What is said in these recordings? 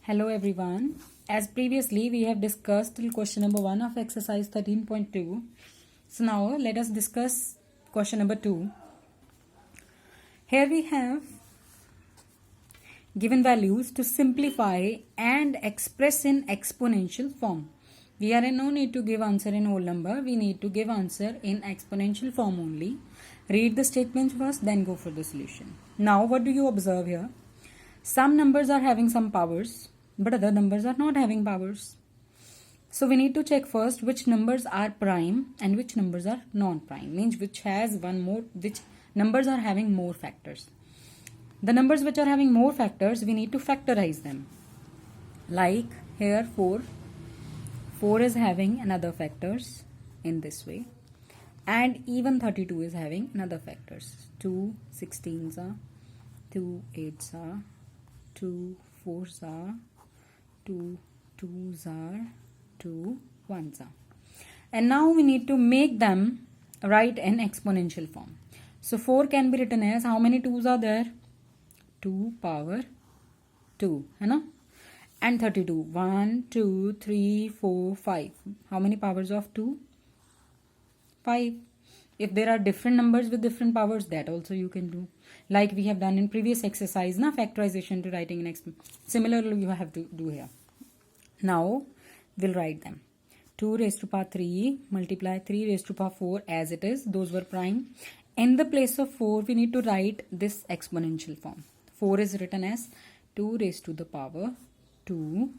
Hello everyone. As previously we have discussed till question number 1 of exercise 13.2. So now let us discuss question number 2. Here we have given values to simplify and express in exponential form. We are in no need to give answer in whole number. We need to give answer in exponential form only. Read the statements first, then go for the solution. Now what do you observe here? Some numbers are having some powers, but other numbers are not having powers. So we need to check first which numbers are prime and which numbers are non-prime. Means which numbers are having more factors. The numbers which are having more factors, we need to factorize them. Like here 4. 4 is having another factors in this way. And even 32 is having another factors. 2 16s are, 2 8s are, 2 4s are, 2 2s are, 2 1s are. And now we need to make them write in exponential form. So 4 can be written as, how many 2s are there? 2 power 2, है ना? And 32, 1 2 3 4 5. How many powers of 2? 5. If there are different numbers with different powers, that also you can do. Like we have done in previous exercise, na, factorization to writing in similarly you have to do here. Now we'll write them. 2 raised to power 3 multiply 3 raised to power 4 as it is. Those were prime. In the place of 4, we need to write this exponential form. 4 is written as 2 raised to the power 2.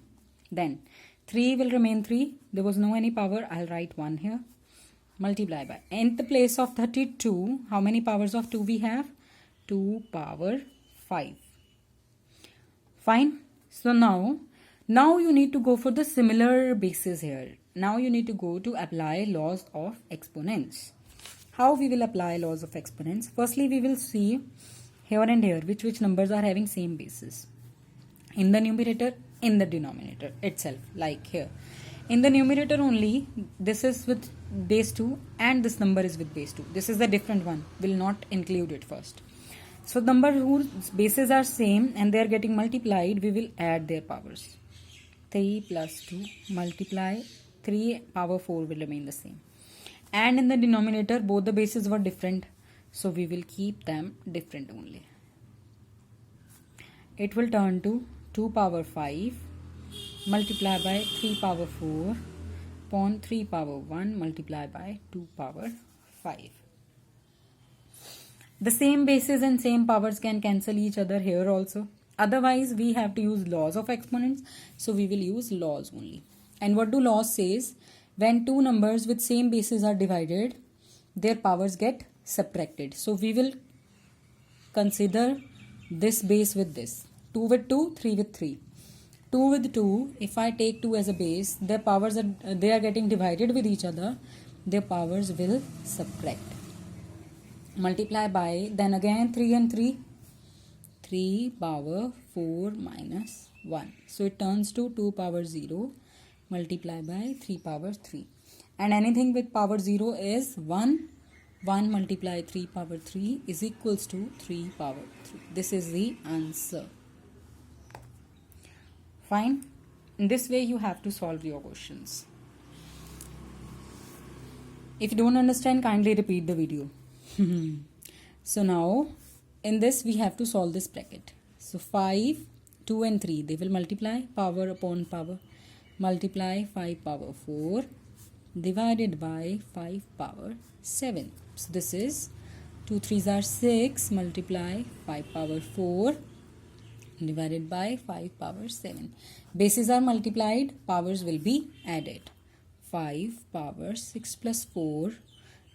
Then 3 will remain 3. There was no any power. I'll write 1 here. Multiply by. In the place of 32, how many powers of 2 we have? 2 power 5. Fine. So now you need to go for the similar basis here. Now you need to go to apply laws of exponents. How we will apply laws of exponents? Firstly, we will see here and here which numbers are having same basis. In the numerator, in the denominator itself. Like here. In the numerator only, this is with base 2 and this number is with base 2. This is the different one. Will not include it first. So number whose bases are same and they are getting multiplied, we will add their powers. 3 plus 2 multiply 3 power 4 will remain the same. And in the denominator, both the bases were different. So we will keep them different only. It will turn to 2 power 5 multiply by 3 power 4 upon 3 power 1 multiply by 2 power 5. The same bases and same powers can cancel each other here also. Otherwise, we have to use laws of exponents. So we will use laws only. And what do laws says? When two numbers with same bases are divided, their powers get subtracted. So we will consider this base with this. 2 with 2, 3 with 3. 2 with 2, if I take 2 as a base, their powers they are getting divided with each other. Their powers will subtract. Multiply by, then again 3 and 3. 3 power 4 minus 1. So it turns to 2 power 0 multiply by 3 power 3. And anything with power 0 is 1. 1 multiply 3 power 3 is equals to 3 power 3. This is the answer. Fine. In this way you have to solve your questions. If you don't understand, kindly repeat the video. So now in this we have to solve this bracket. So 5, 2 and 3, they will multiply power upon power. Multiply 5 power 4 divided by 5 power 7. So this is 2 3s are 6 multiply 5 power 4 divided by 5 power 7. Bases are multiplied, powers will be added. 5 power 6 plus 4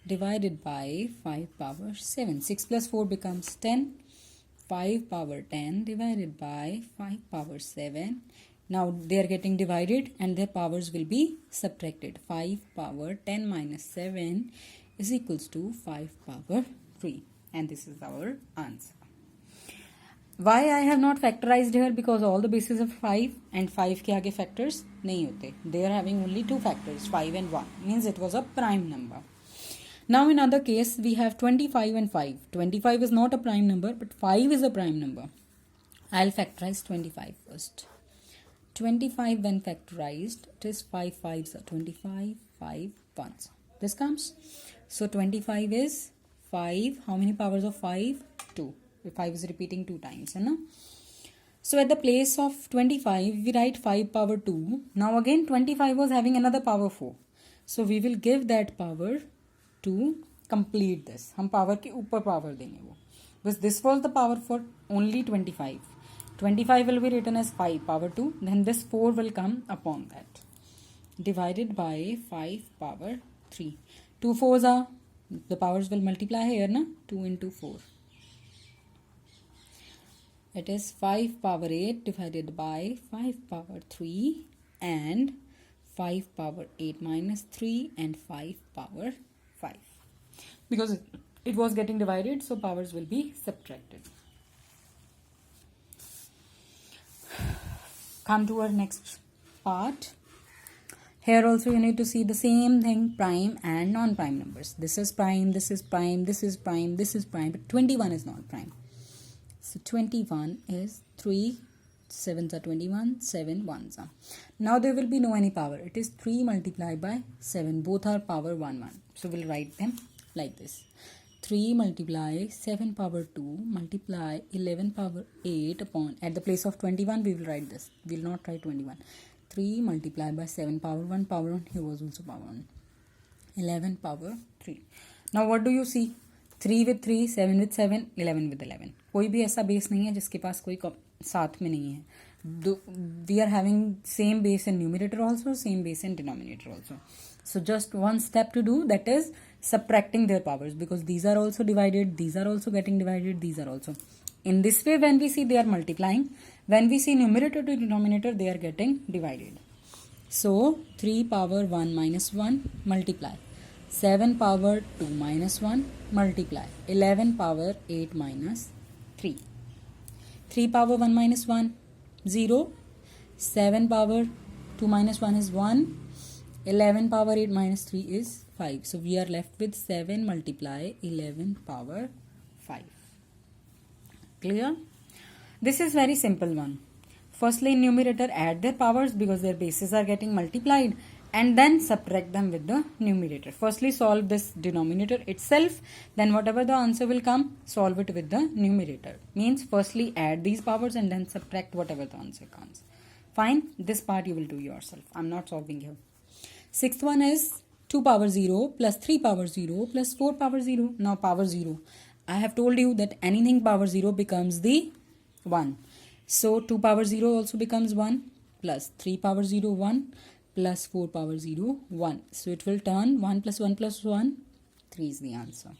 divided by 5 power 7. 6 plus 4 becomes 10. 5 power 10 divided by 5 power 7. Now they are getting divided and their powers will be subtracted. 5 power 10 minus 7 is equals to 5 power 3. And this is our answer. Why I have not factorized here? Because all the bases of 5 and 5 के आगे factors नहीं होते. They are having only two factors, 5 and 1. Means it was a prime number. Now in other case, we have 25 and 5. 25 is not a prime number, but 5 is a prime number. I'll factorize 25 first. 25 when factorized, it is 5 5s are 25, 5 1s. This comes. So 25 is 5. How many powers of 5? 2. 5 is repeating 2 times. Hai? So at the place of 25, we write 5 power 2. Now again 25 was having another power 4. So we will give that power to complete this. हम power के ऊपर power देंगे वो. Because this was the power for only 25. 25 will be written as 5 power 2. Then this 4 will come upon that. Divided by 5 power 3. 2 4s are, the powers will multiply here, na? 2 into 4. It is 5 power 8 divided by 5 power 3 and 5 power 8 minus 3 and 5 power 5. Because it was getting divided, so powers will be subtracted. Come to our next part. Here also you need to see the same thing, prime and non-prime numbers. This is prime, this is prime, this is prime, this is prime, but 21 is not prime. So 21 is 3 7s are 21, 7 1s are. Now there will be no any power. It is 3 multiplied by 7. Both are power 1 1. So we'll write them like this. 3 multiply 7 power 2 multiply 11 power 8 upon, at the place of 21 we will write this. We will not write 21. 3 multiplied by 7 power 1, here was also power 1. 11 power 3. Now what do you see? 3 with 3, 7 with 7, 11 with 11. कोई भी ऐसा base नहीं है जिसके पास कोई साथ में नहीं है. We are having same base in numerator also, same base in denominator also. So just one step to do, that is subtracting their powers, because these are also divided, these are also getting divided, these are also. In this way, when we see they are multiplying, when we see numerator to denominator, they are getting divided. So 3 power 1 minus 1 multiply 7 power 2 minus 1 multiply 11 power 8 minus 3. 3 power 1 minus 1 0. 7 power 2 minus 1 is 1. 11 power 8 minus 3 is 5. So we are left with 7 multiply 11 power 5. Clear? This is very simple one. Firstly, in numerator add their powers because their bases are getting multiplied, and then subtract them with the numerator. Firstly solve this denominator itself, then whatever the answer will come, solve it with the numerator. Means firstly add these powers and then subtract whatever the answer comes. Fine, this part you will do yourself. I'm not solving here. Sixth one is 2 power 0 plus 3 power 0 plus 4 power 0. Now power 0. I have told you that anything power 0 becomes the 1. So 2 power 0 also becomes 1 plus 3 power 0 1 plus 4 power 0 1. So it will turn 1 plus 1 plus 1. 3 is the answer.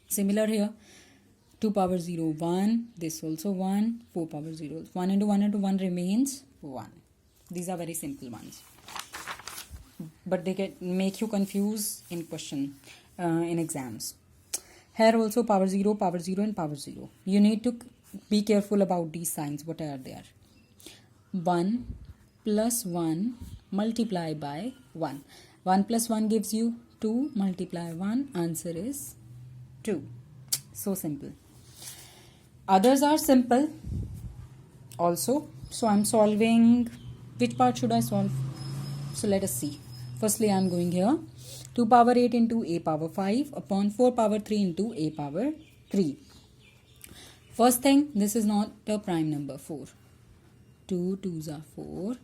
Similar here. 2 power 0 1. This also 1. 4 power 0. 1 into 1 into 1 remains 1. These are very simple ones. But they make you confuse in question, in exams. Here also power 0 and power 0. You need to be careful about these signs. What are there? 1 plus 1 multiply by 1. 1 plus 1 gives you 2 multiply 1. Answer is 2. So simple. Others are simple also. So I'm solving. Which part should I solve? So let us see. Firstly, I am going here. 2 power 8 into a power 5 upon 4 power 3 into a power 3. First thing, this is not a prime number, 4. 2 2s are 4.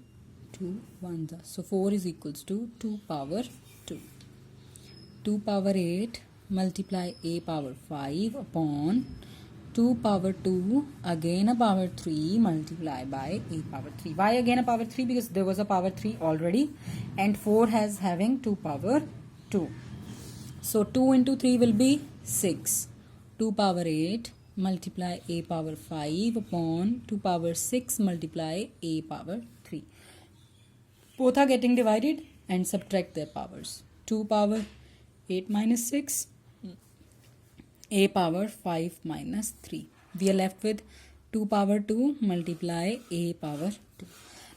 2 1s are. So 4 is equals to 2 power 2. 2 power 8 multiply a power 5 upon 2 power 2 again a power 3 multiply by a power 3. Why again a power 3? Because there was a power 3 already and 4 has having 2 power 2. So 2 into 3 will be 6. 2 power 8 multiply a power 5 upon 2 power 6 multiply a power 3. Both are getting divided and subtract their powers. 2 power 8 minus 6, a power 5 minus 3. We are left with 2 power 2 multiply a power 2.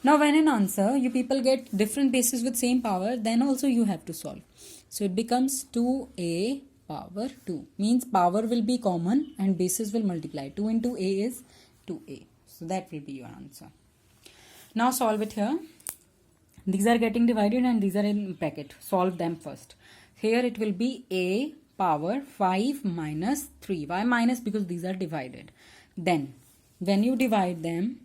Now when in answer you people get different bases with same power, then also you have to solve. So it becomes 2a power 2. Means power will be common and bases will multiply. 2 into a is 2a. So that will be your answer. Now solve it here. These are getting divided and these are in bracket. Solve them first. Here it will be a power 5 minus 3. Why minus? Because these are divided. Then when you divide them,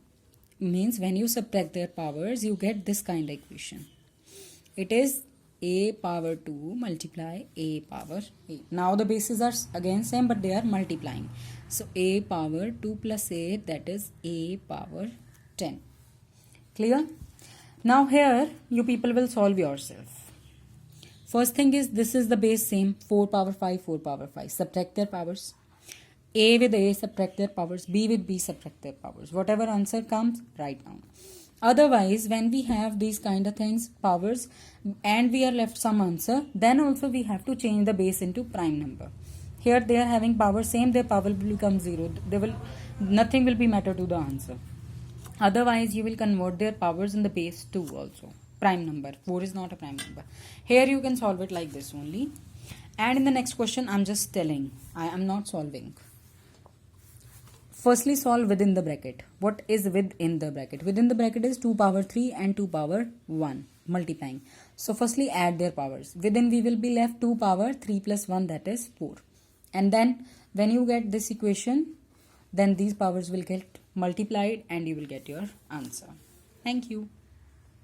means when you subtract their powers, you get this kind of equation. It is a power 2 multiply a power 8. Now the bases are again same, but they are multiplying. So a power 2 plus 8, that is a power 10. Clear? Now here you people will solve yourself. First thing is, this is the base same, 4 power 5, 4 power 5. Subtract their powers. A with A, subtract their powers. B with B, subtract their powers. Whatever answer comes, write down. Otherwise, when we have these kind of things, powers, and we are left some answer, then also we have to change the base into prime number. Here they are having power same, their power will become 0. Nothing will be matter to the answer. Otherwise, you will convert their powers in the base 2 also. Prime number. 4 is not a prime number. Here you can solve it like this only. And in the next question, I'm just telling. I am not solving. Firstly, solve within the bracket. What is within the bracket? Within the bracket is 2 power 3 and 2 power 1 multiplying. So firstly, add their powers. Within we will be left 2 power 3 plus 1, that is 4. And then when you get this equation, then these powers will get multiplied and you will get your answer. Thank you.